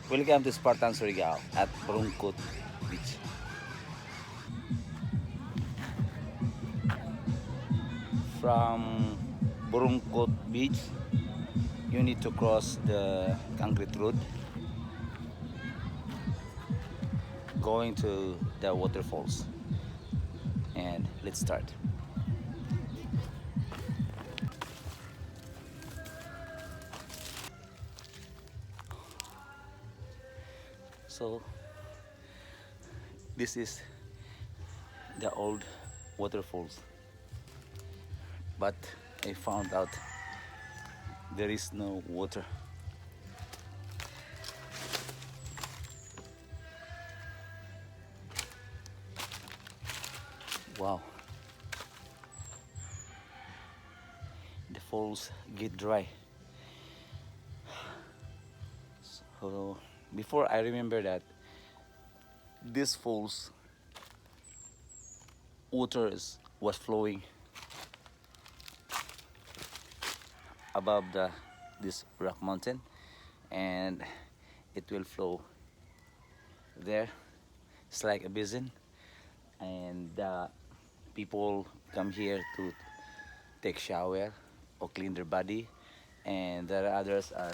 Welcome to Spartan Surigao at Borongkot Beach. From Borongkot Beach, you need to cross the concrete road going to the waterfalls. And let's start. So, this is the old waterfalls, but I found out there is no water. Wow, the falls get dry. So before I remember that this falls was flowing above this rock mountain, and it will flow there. It's like a basin, and people come here to take shower or clean their body, and there are others are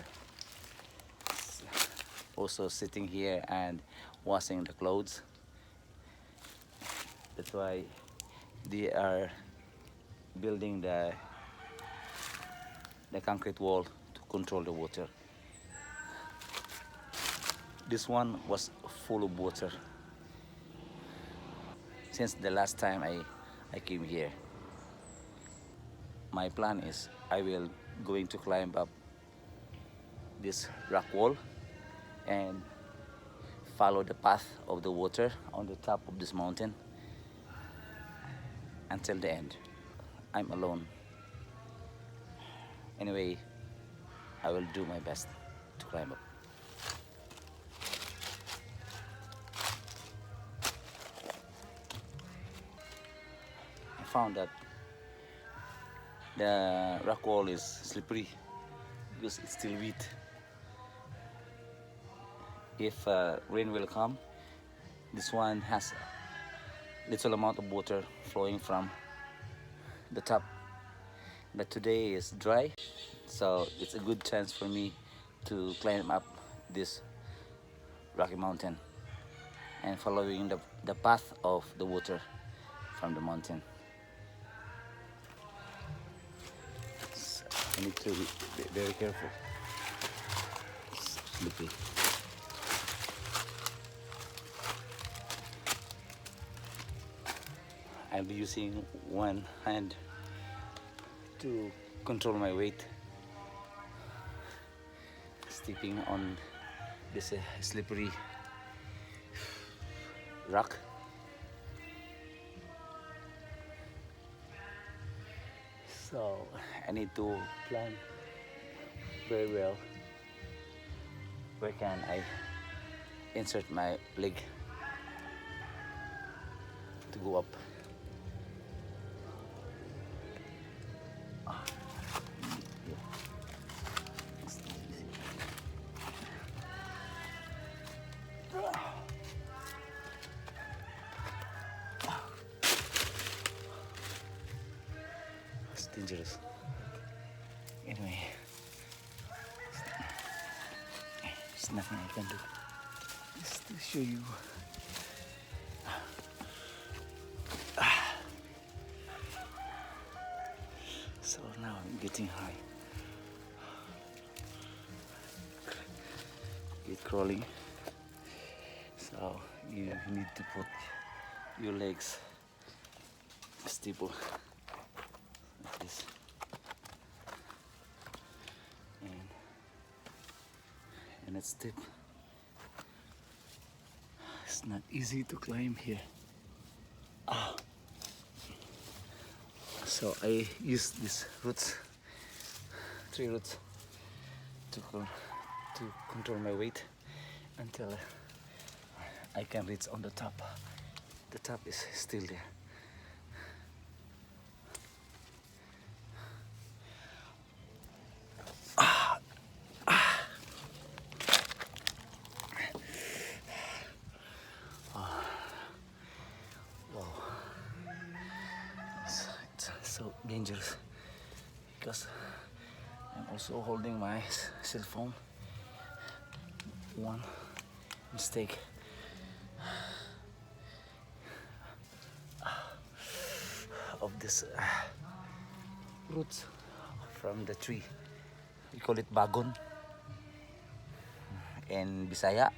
also sitting here and washing the clothes. That's why they are building the concrete wall to control the water. This one was full of water since the last time I came here. My plan is I will going to climb up this rock wall and follow the path of the water on the top of this mountain until the end. I'm alone. Anyway, I will do my best to climb up. I found that the rock wall is slippery because it's still wet. If rain will come, this one has little amount of water flowing from the top, but today is dry, so it's a good chance for me to climb up this rocky mountain and following the path of the water from the mountain. So I need to be very careful. It's slippery. I'll be using one hand to control my weight, stepping on this slippery rock. So I need to plan very well where can I insert my leg to go up. It's dangerous. Anyway, there's nothing I can do. Just to show you. So now I'm getting high. Get crawling. So you need to put your legs stable like this. And it's steep. It's not easy to climb here. So I use these roots, 3 roots, to control my weight until I can reach on the top. The top is still there. dangerous because I'm also holding my cell phone. One mistake. Of this roots from the tree. We call it bagon in Bisaya.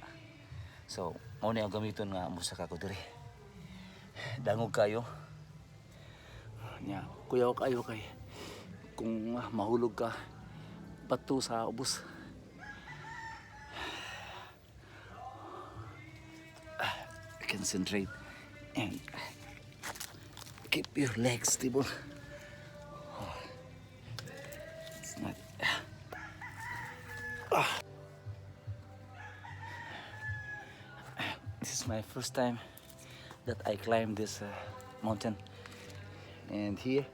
So, mo ni ang gamiton nga musaka ko diri. Dangog kayo. Nya, kuyaw kayo kay kung mahulog ka pato sa ubos. Concentrate and keep your legs stable. It's not. This is my first time that I climb this mountain, and here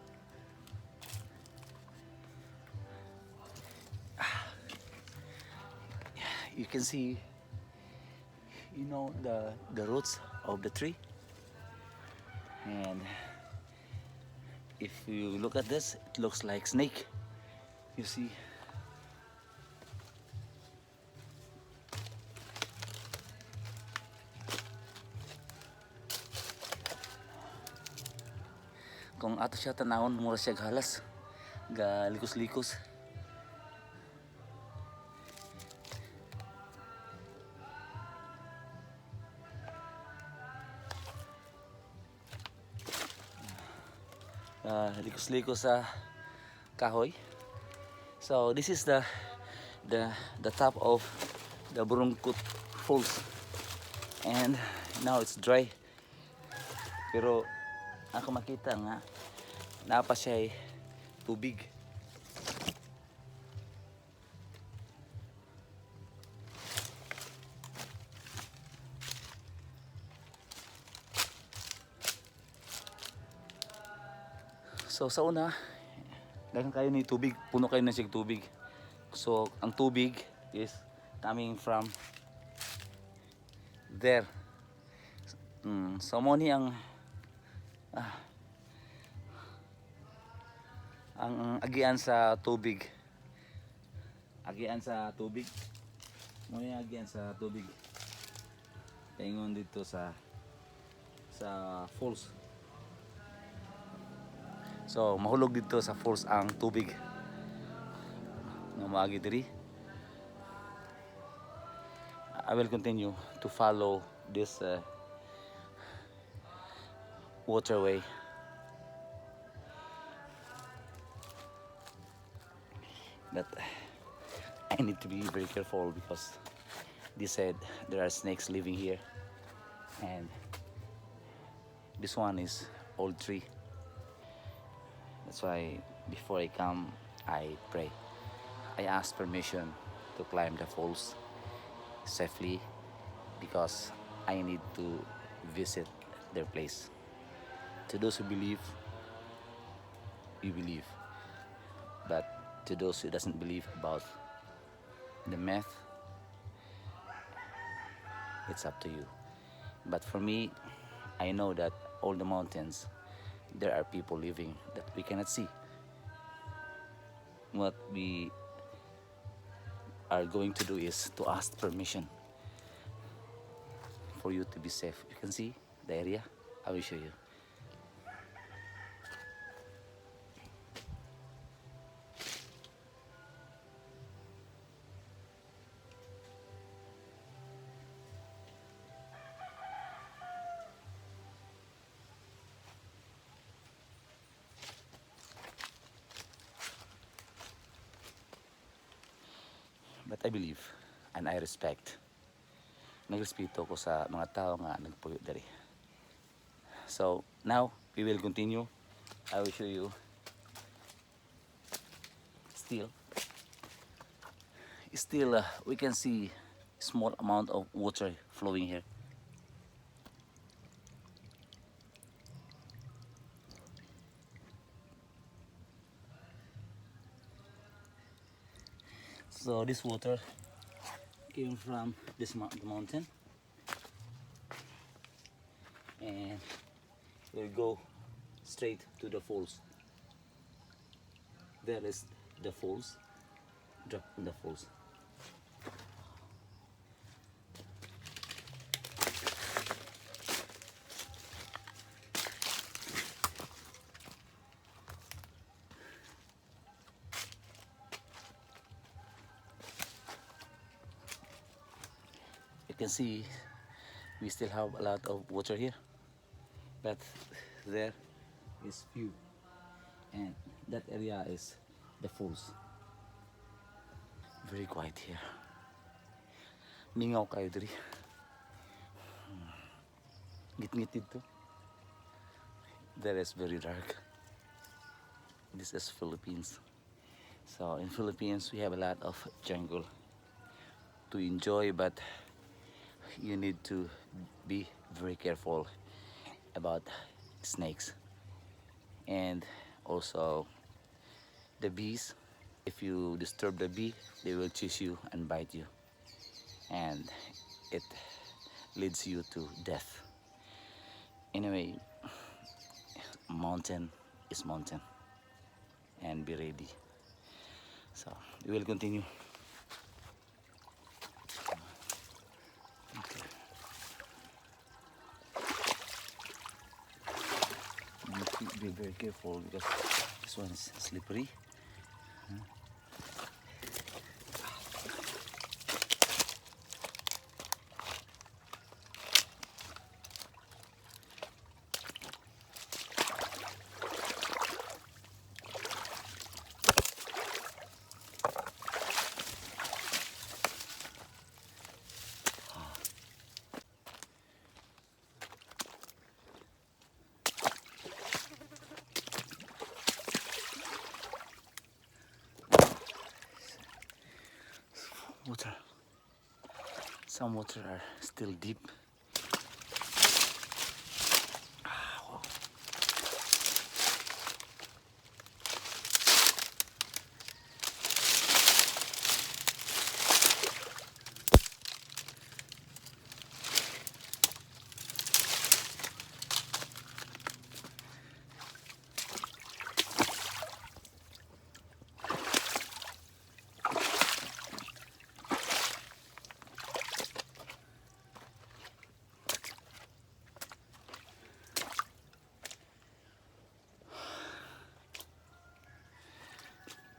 you can see, you know, the roots of the tree, and if you look at this, it looks like snake. You see, kung ato siya tanawon, mura siya halas ga likos-likos. Likos-likos sa kahoy. So this is the top of the Borongkot falls, and now it's dry, pero ako makita nga napa siya tubig. So sa una, dagan kayo ni tubig, puno kayo na sig tubig. So ang tubig is coming from there. So mo ni ang agian sa tubig. Agian sa tubig. Mo ni agian sa tubig. Paingon dito sa falls. So mahulog dito sa falls ang tubig nga maagi diri. I will continue to follow this waterway. But I need to be very careful because they said there are snakes living here, and this one is old tree. That's why before I come, I pray. I ask permission to climb the falls safely because I need to visit their place. To those who believe, you believe. But to those who doesn't believe about the myth, it's up to you. But for me, I know that all the mountains, there are people living that we cannot see. What we are going to do is to ask permission for you to be safe. You can see the area. I will show you. But I believe and I respect. Nagrespeto ko sa mga tao nga nagpuyo diri. So now we will continue. I will show you. Still we can see small amount of water flowing here. So this water came from this mountain, and will go straight to the falls. There is the falls. Drop in the falls. You can see we still have a lot of water here, but there is few, and that area is the falls. Very quiet here. Mingaw kayo diri. Ngit-ngit dito. There is very dark. This is Philippines. So in Philippines we have a lot of jungle to enjoy, but you need to be very careful about snakes and also the bees. If you disturb the bee, they will chase you and bite you, and it leads you to death. Anyway, mountain is mountain, and be ready. So we will continue. Okay. You need to be very careful because this one is slippery. Water. Some water are still deep. Wow.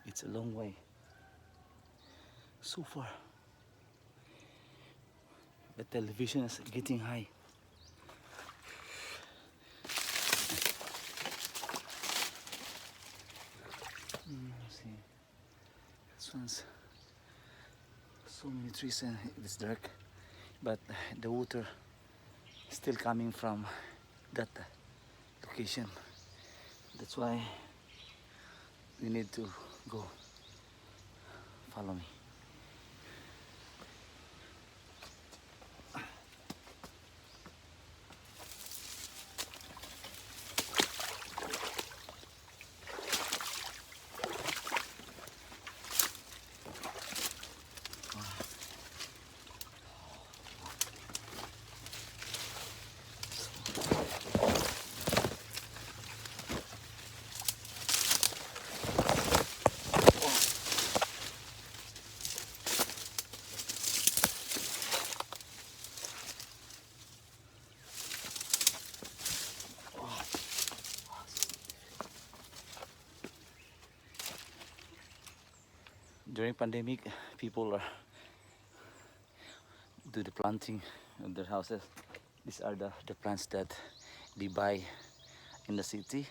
It's a long way. So far. The television is getting high. See, this one's so many trees and it's dark, but the water still coming from that location. That's why we need to go. Follow me. During pandemic, people are do the planting of their houses. These are the plants that they buy in the city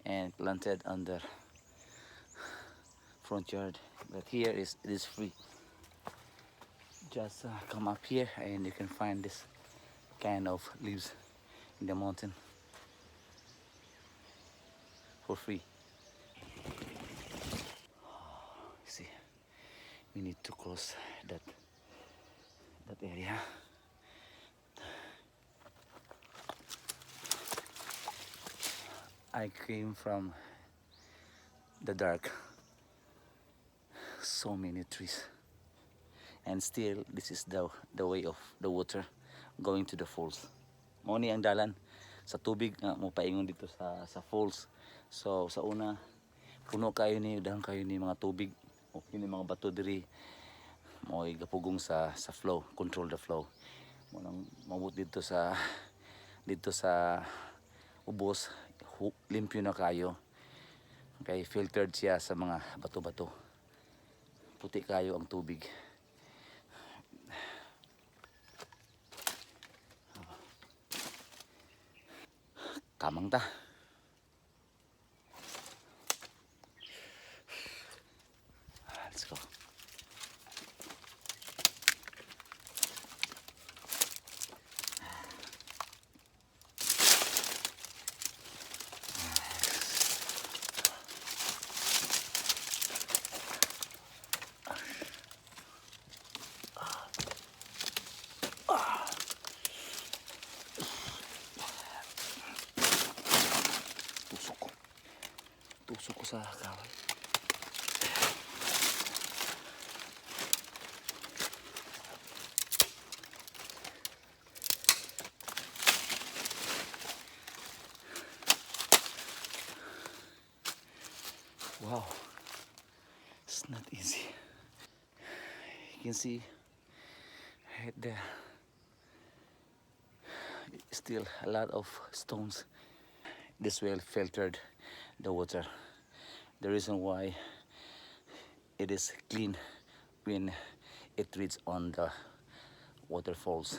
and planted on their front yard. But here it is free. Just come up here and you can find this kind of leaves in the mountain for free. See, we need to cross that area. I came from the dark. So many trees. And still, this is the way of the water going to the falls. Mao ni ang dalan sa tubig nga mo paingon dito sa falls. So sa una, puno kayo ni dahang kayo ni mga tubig o kini mga bato diri mo gapugong sa flow, control the flow mo nang mabot dito sa ubos, limpyo na kayo kay filtered siya sa mga bato-bato, puti kayo ang tubig. Kamang ta. Let's go. Tusok ko sa kaway. Wow, it's not easy. You can see right there, still a lot of stones. This well filtered the water. The reason why it is clean when it reaches on the waterfalls.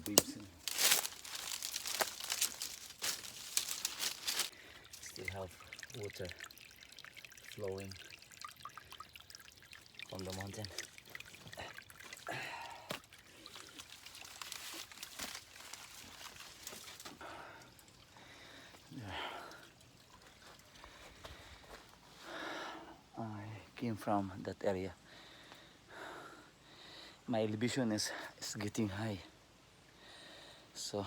Beams still have water flowing from the mountain. I came from that area. My elevation is getting high, so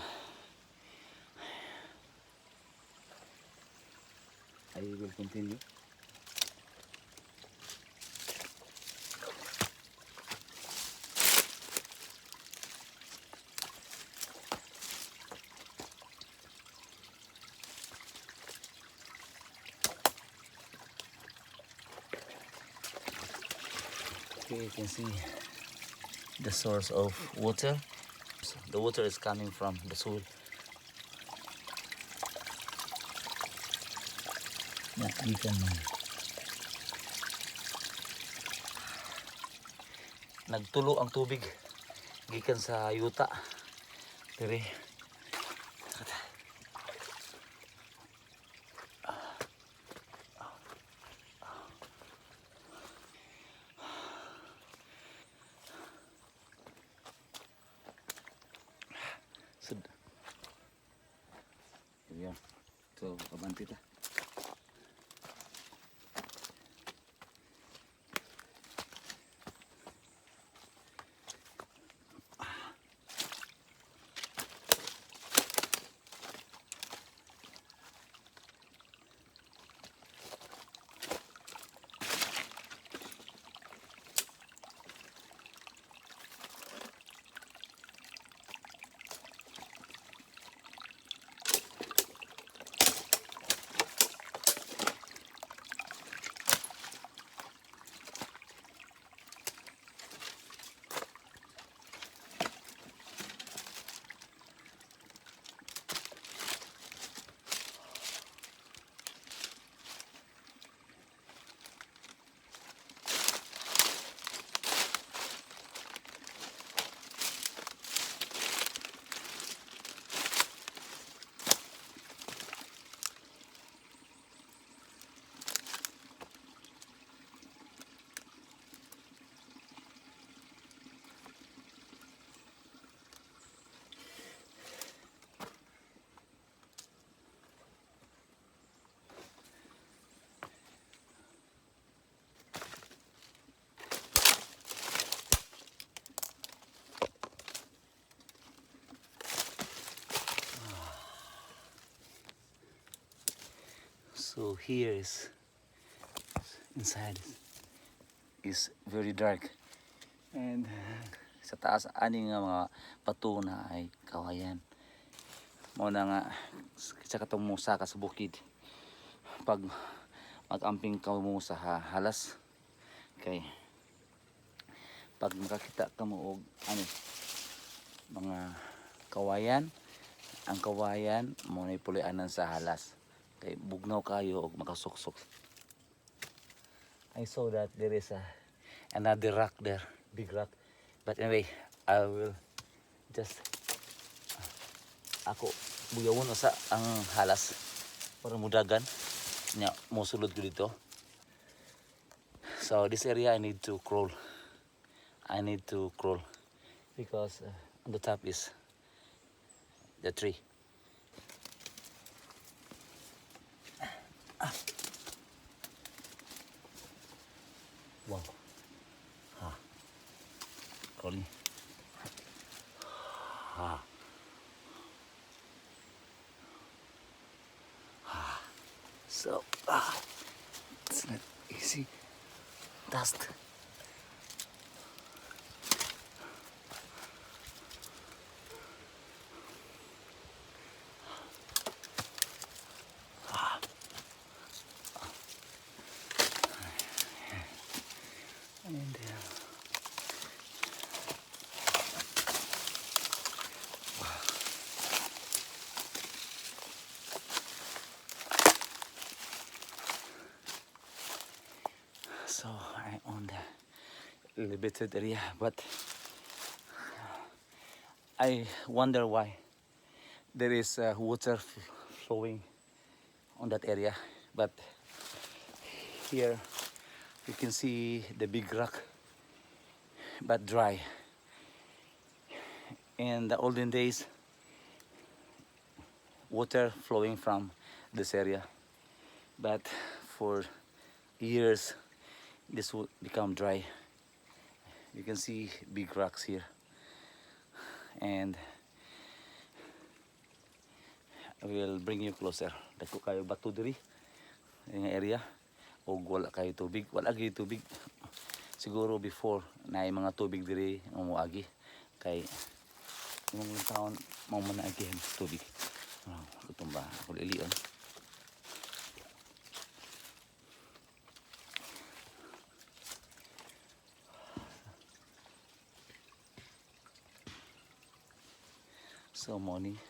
I will continue. Okay, you can see the source of water. The water is coming from the soil. Nagtulo ang tubig gikan sa yuta. Diri. Sud. Yan. So, kabanti ta. So here is inside is very dark, and sa taas ani nga mga bato na ay kawayan. Mo na nga sa katong musa ka sa bukid pag mag-amping ka mo sa halas kay pag makakita ka mo og ano mga kawayan, ang kawayan mo na pulianan sa halas kay bugnaw kayo og makasuksok. I saw that there is another rock there, big rock, but anyway I will just ako buyawon sa ang halas para mudagan nya mosulod ko dito. So this area I need to crawl because on the top is the tree. Wow. Crawling. So it's not easy. Dust. And so I'm on the elevated area, but I wonder why there is water flowing on that area, but here you can see the big rock but dry. In the olden days, water flowing from this area, but for years this will become dry. You can see big rocks here, and I will bring you closer. Dako kayo bato diri yung area o wala kayo tubig, wala gyud tubig. Siguro before na mga tubig diri ang muagi kay mga taon mo man again tubig. Kutumba ako ilion. So morning.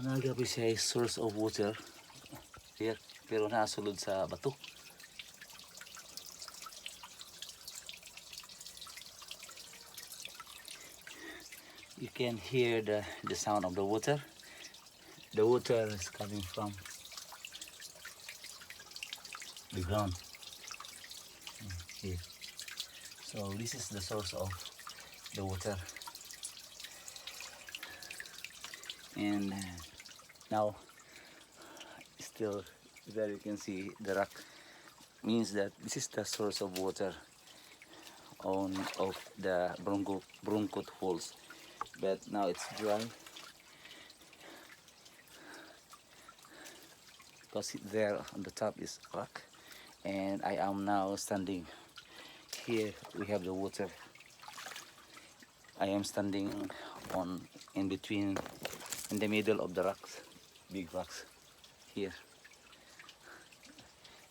Nagabi siya ay source of water here, pero nasulod sa bato. You can hear the sound of the water. The water is coming from the ground here. So this is the source of the water. And now still there you can see the rock, means that this is the source of water of the Borongkot falls, but now it's dry because there on the top is rock, and I am now standing here. We have the water. I am standing in between, in the middle of the rocks, big rocks here,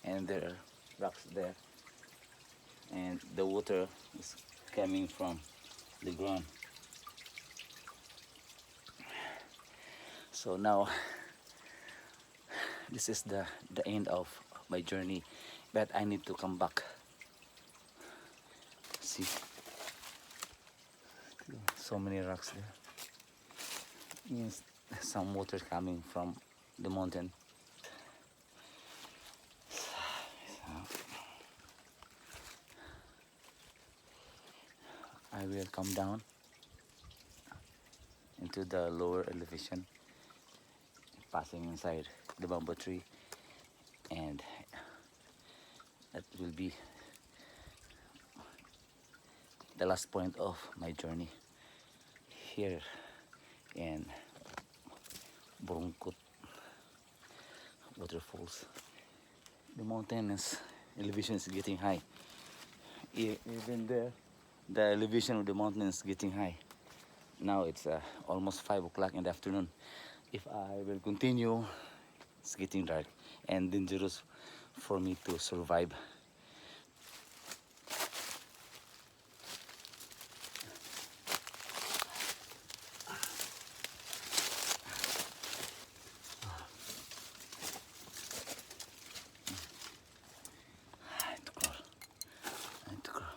and there are rocks there, and the water is coming from the ground. So now this is the end of my journey, but I need to come back. See, so many rocks there. Means some water coming from the mountain. I will come down into the lower elevation, passing inside the bamboo tree, and that will be the last point of my journey here in Borongkot waterfalls. The mountain is elevation is getting high. Even there, the elevation of the mountain is getting high. Now it's almost 5 o'clock in the afternoon. If I will continue, it's getting dark and dangerous for me to survive. I need to crawl. I need to crawl.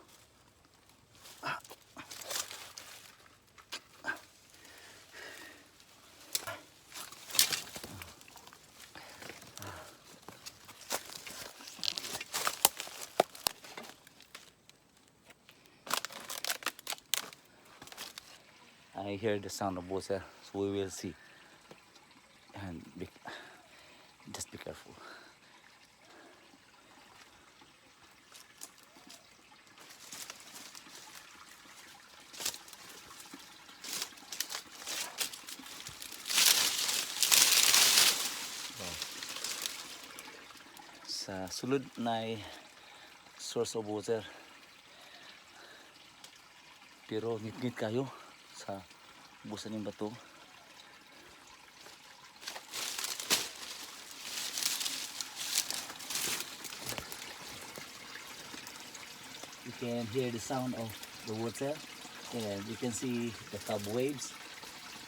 I hear the sound of water, so we will see. And just be careful. Sa sulod na source of water, pero ngit-ngit kayo sa busan ng bato. You can hear the sound of the water, and you can see the top waves.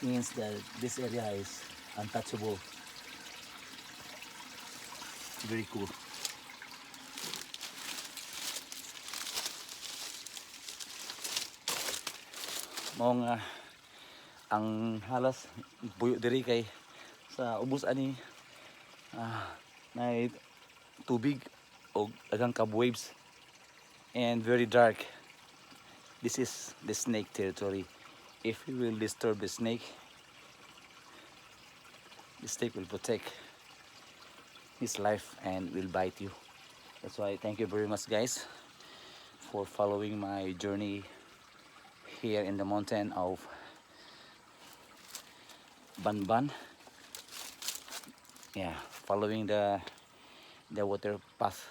Means that this area is untouchable. Very cool. Mao nga ang halas puyo diri kay sa ubos ani na tubig o daghang cab waves and very dark. This is the snake territory. If you will disturb the snake will protect his life and will bite you. That's why thank you very much guys for following my journey here in the mountain of Banban. Yeah, following the water path.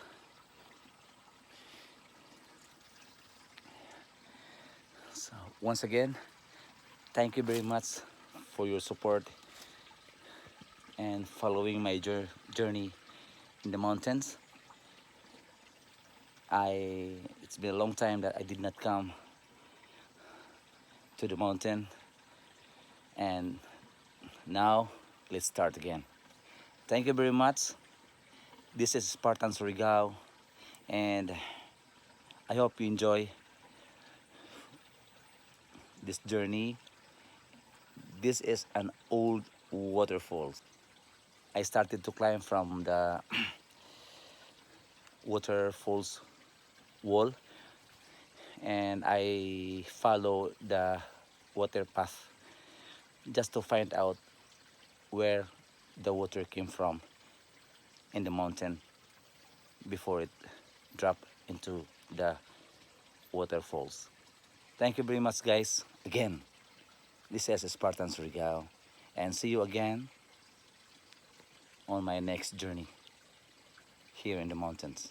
So once again, thank you very much for your support and following my journey in the mountains. It's been a long time that I did not come to the mountain, and now let's start again. Thank you very much. This is SPARTAN Surigao, and I hope you enjoy this journey. This is an old waterfall. I started to climb from the waterfalls wall, and I follow the water path just to find out where the water came from in the mountain before it dropped into the waterfalls. Thank you very much guys. Again, this is SPARTAN Surigao, and see you again on my next journey here in the mountains.